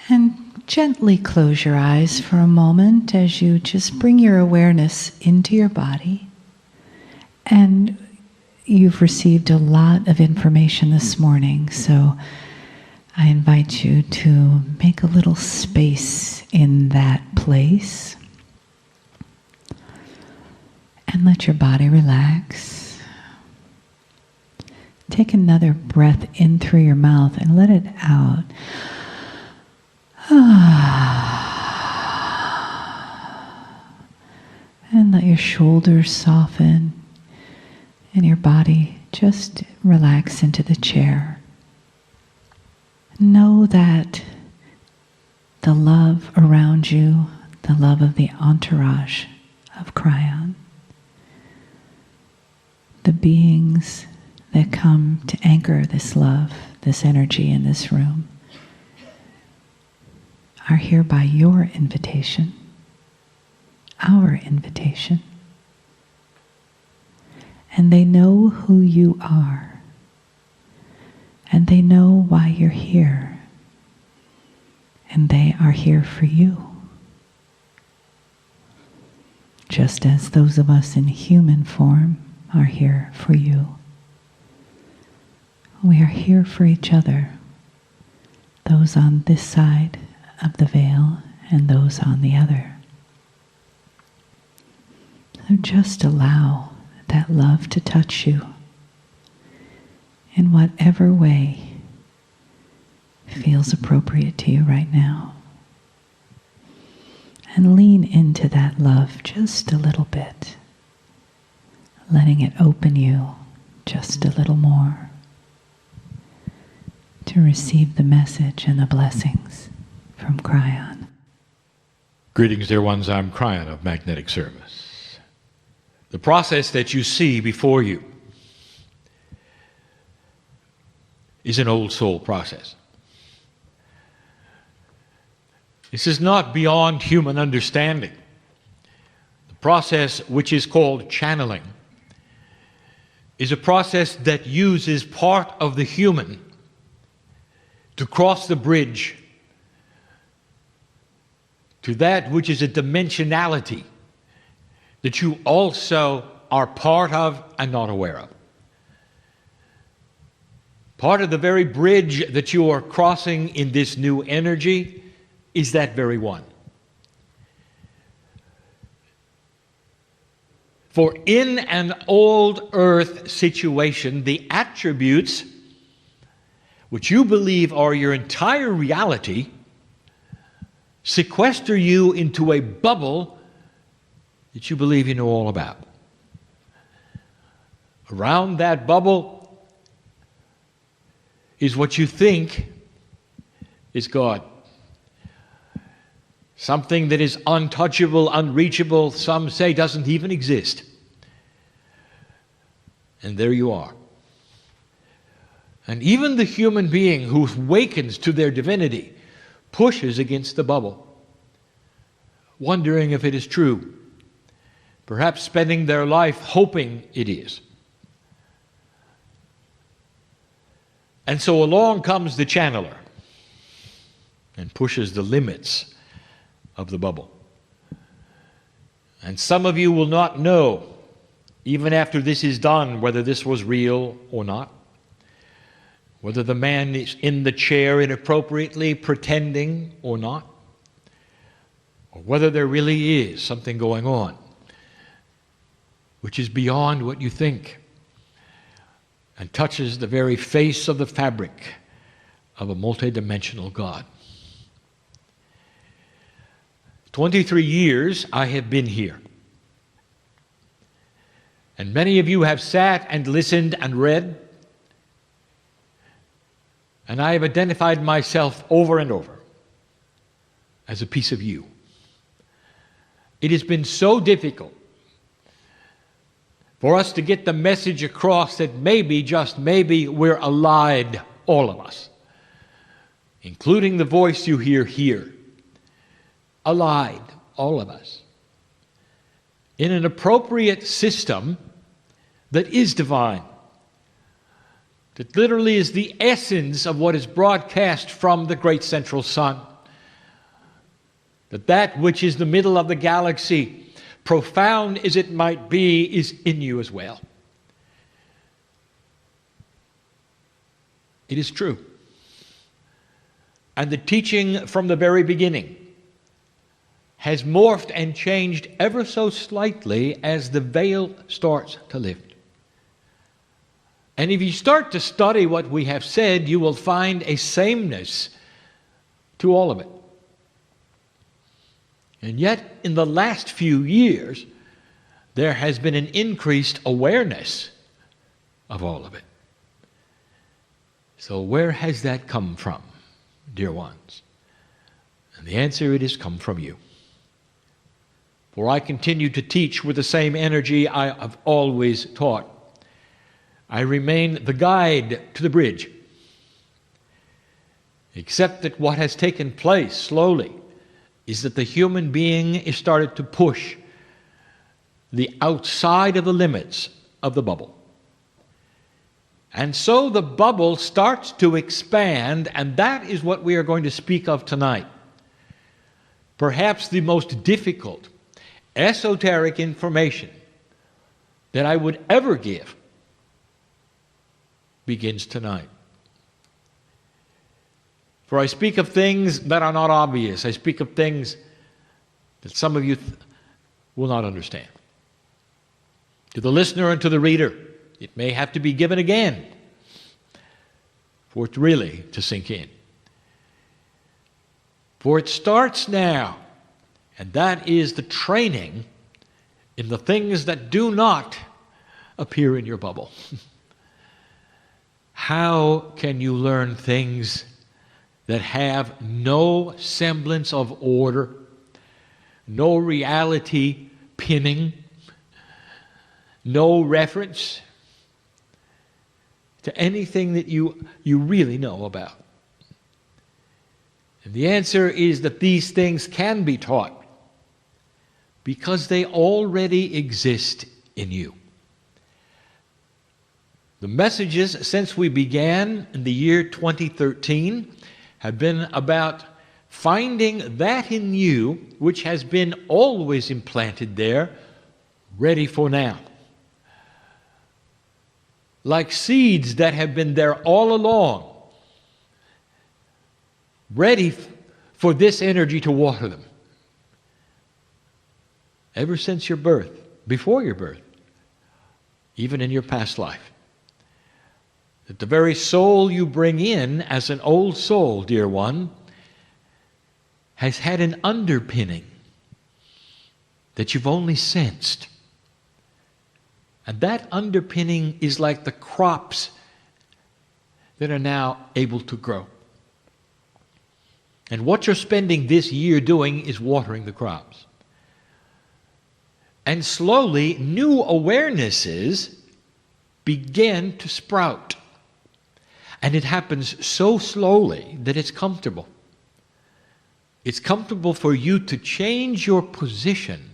And gently close your eyes for a moment as you just bring your awareness into your body. And you've received a lot of information this morning, so I invite you to make a little space in that place and let your body relax. Take another breath in through your mouth and let it out. And let your shoulders soften and your body just relax into the chair. Know that the love around you, the love of the entourage of Kryon, the beings that come to anchor this love, this energy in this room, are here by your invitation, our invitation. And they know who you are. And they know why you're here. And they are here for you. Just as those of us in human form are here for you. We are here for each other. Those on this side of the veil and those on the other. So just allow that love to touch you in whatever way feels appropriate to you right now. And lean into that love just a little bit, letting it open you just a little more to receive the message and the blessings from Kryon. Greetings, dear ones. I'm Kryon of Magnetic Service. The process that you see before you is an old soul process. This is not beyond human understanding. The process, which is called channeling, is a process that uses part of the human to cross the bridge to that which is a dimensionality that you also are part of and not aware of. Part of the very bridge that you are crossing in this new energy is that very one. For in an old earth situation, the attributes which you believe are your entire reality sequester you into a bubble that you believe you know all about. Around that bubble is what you think is God. Something that is untouchable, unreachable, some say doesn't even exist. And there you are. And even the human being who awakens to their divinity pushes against the bubble, wondering if it is true, perhaps spending their life hoping it is. And so along comes the channeler and pushes the limits of the bubble. And some of you will not know, even after this is done, whether this was real or not. Whether the man is in the chair inappropriately pretending or not, or whether there really is something going on which is beyond what you think and touches the very face of the fabric of a multidimensional God. 23 years I have been here. And many of you have sat and listened and read. And I have identified myself over and over as a piece of you. It has been so difficult for us to get the message across that maybe, just maybe, we're allied, all of us, including the voice you hear here. Allied, all of us, in an appropriate system that is divine. That literally is the essence of what is broadcast from the great central sun that which is the middle of the galaxy, profound as it might be, is in you as well. It is true. And the teaching from the very beginning has morphed and changed ever so slightly as the veil starts to lift. And if you start to study what we have said, you will find a sameness to all of it. And yet, in the last few years, there has been an increased awareness of all of it. So where has that come from, dear ones? And the answer, it has come from you. For I continue to teach with the same energy I have always taught. I remain the guide to the bridge. Except that what has taken place slowly is that the human being is started to push the outside of the limits of the bubble. And so the bubble starts to expand, and that is what we are going to speak of tonight. Perhaps the most difficult, esoteric information that I would ever give begins tonight. For I speak of things that are not obvious. I speak of things that some of you will not understand. To the listener and to the reader, it may have to be given again for it really to sink in. For it starts now, and that is the training in the things that do not appear in your bubble. How can you learn things that have no semblance of order, no reality pinning, no reference to anything that you really know about? And the answer is that these things can be taught because they already exist in you. The messages since we began in the year 2013 have been about finding that in you which has been always implanted there, ready for now. Like seeds that have been there all along, ready for this energy to water them. Ever since your birth, before your birth, even in your past life. That the very soul you bring in as an old soul, dear one, has had an underpinning that you've only sensed. And that underpinning is like the crops that are now able to grow. And what you're spending this year doing is watering the crops. And slowly, new awarenesses begin to sprout. And it happens so slowly that it's comfortable. It's comfortable for you to change your position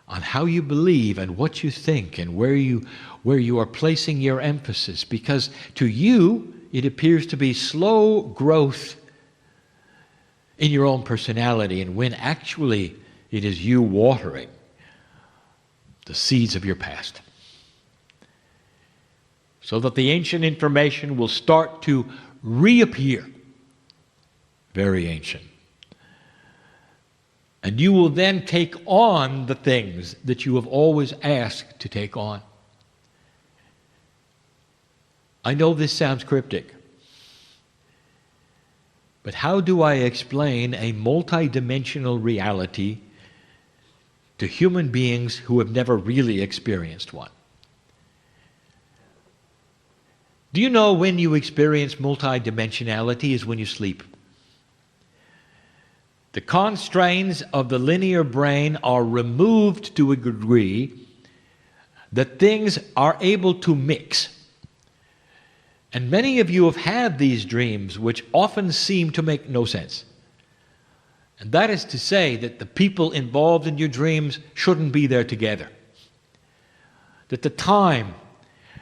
on how you believe and what you think and where you are placing your emphasis. Because to you, it appears to be slow growth in your own personality, and when actually it is you watering the seeds of your past. So that the ancient information will start to reappear, very ancient. And you will then take on the things that you have always asked to take on. I know this sounds cryptic, but how do I explain a multidimensional reality to human beings who have never really experienced one? Do you know when you experience multidimensionality is when you sleep? The constraints of the linear brain are removed to a degree that things are able to mix. And many of you have had these dreams which often seem to make no sense. And that is to say that the people involved in your dreams shouldn't be there together. That the time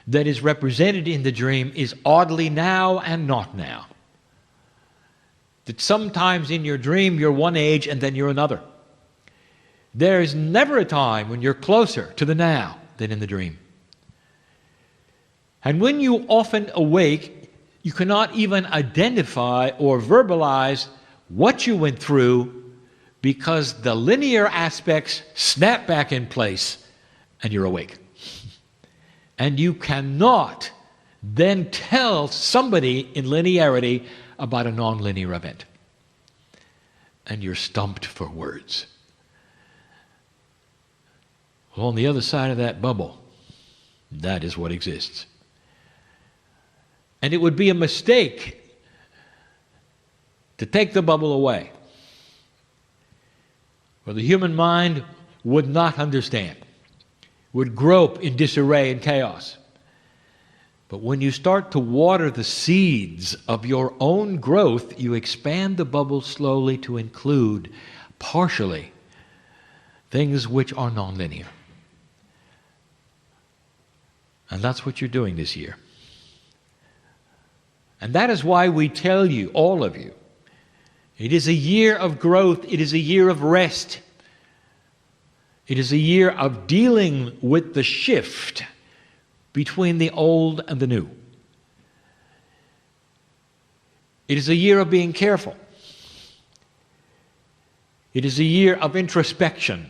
that is represented in the dream is oddly now and not now. that sometimes in your dream you're one age and then you're another. There is never a time when you're closer to the now than in the dream. And when you often awake, you cannot even identify or verbalize what you went through because the linear aspects snap back in place and you're awake. And you cannot then tell somebody in linearity about a nonlinear event. And you're stumped for words. Well, on the other side of that bubble, that is what exists. And it would be a mistake to take the bubble away. For the human mind would not understand, would grope in disarray and chaos. But when you start to water the seeds of your own growth, you expand the bubble slowly to include, partially, things which are nonlinear. And that's what you're doing this year. And that is why we tell you, all of you, it is a year of growth, it is a year of rest. It is a year of dealing with the shift between the old and the new. It is a year of being careful. It is a year of introspection.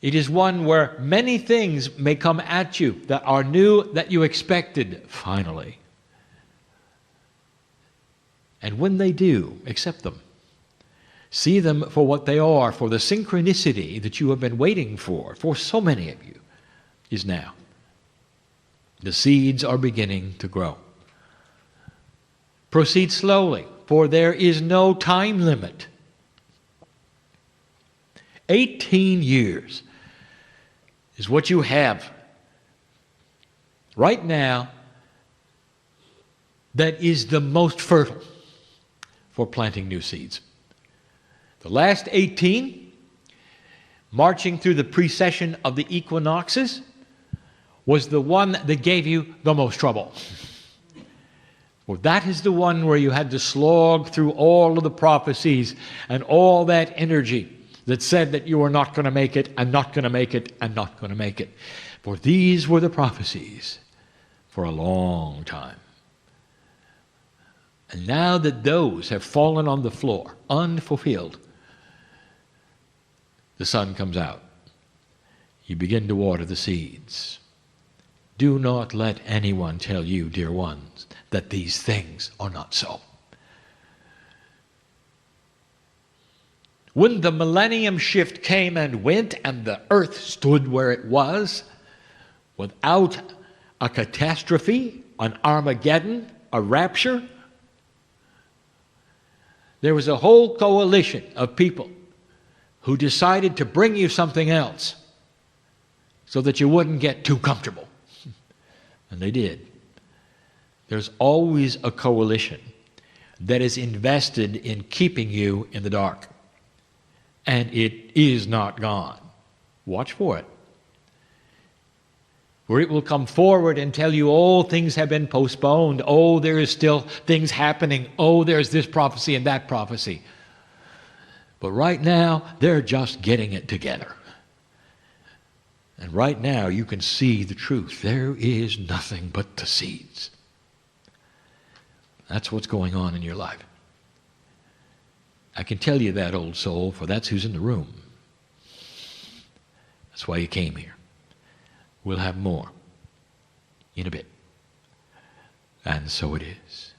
It is one where many things may come at you that are new, that you expected, finally. And when they do, accept them. See them for what they are, for the synchronicity that you have been waiting for so many of you, is now. The seeds are beginning to grow. Proceed slowly, for there is no time limit. 18 years is what you have right now that is the most fertile for planting new seeds. The last 18, marching through the precession of the equinoxes, was the one that gave you the most trouble. Well, that is the one where you had to slog through all of the prophecies and all that energy that said that you were not going to make it, and not going to make it, and not going to make it. For these were the prophecies for a long time. And now that those have fallen on the floor, unfulfilled, the sun comes out. You begin to water the seeds. Do not let anyone tell you, dear ones, that these things are not so. When the millennium shift came and went and the earth stood where it was, without a catastrophe, an Armageddon, a rapture, there was a whole coalition of people who decided to bring you something else so that you wouldn't get too comfortable. And they did. There's always a coalition that is invested in keeping you in the dark. And it is not gone. Watch for it. Where it will come forward and tell you, oh, things have been postponed. Oh, there is still things happening. Oh, there's this prophecy and that prophecy. But right now, they're just getting it together. And right now, you can see the truth. There is nothing but the seeds. That's what's going on in your life. I can tell you that, old soul, for that's who's in the room. That's why you came here. We'll have more in a bit. And so it is.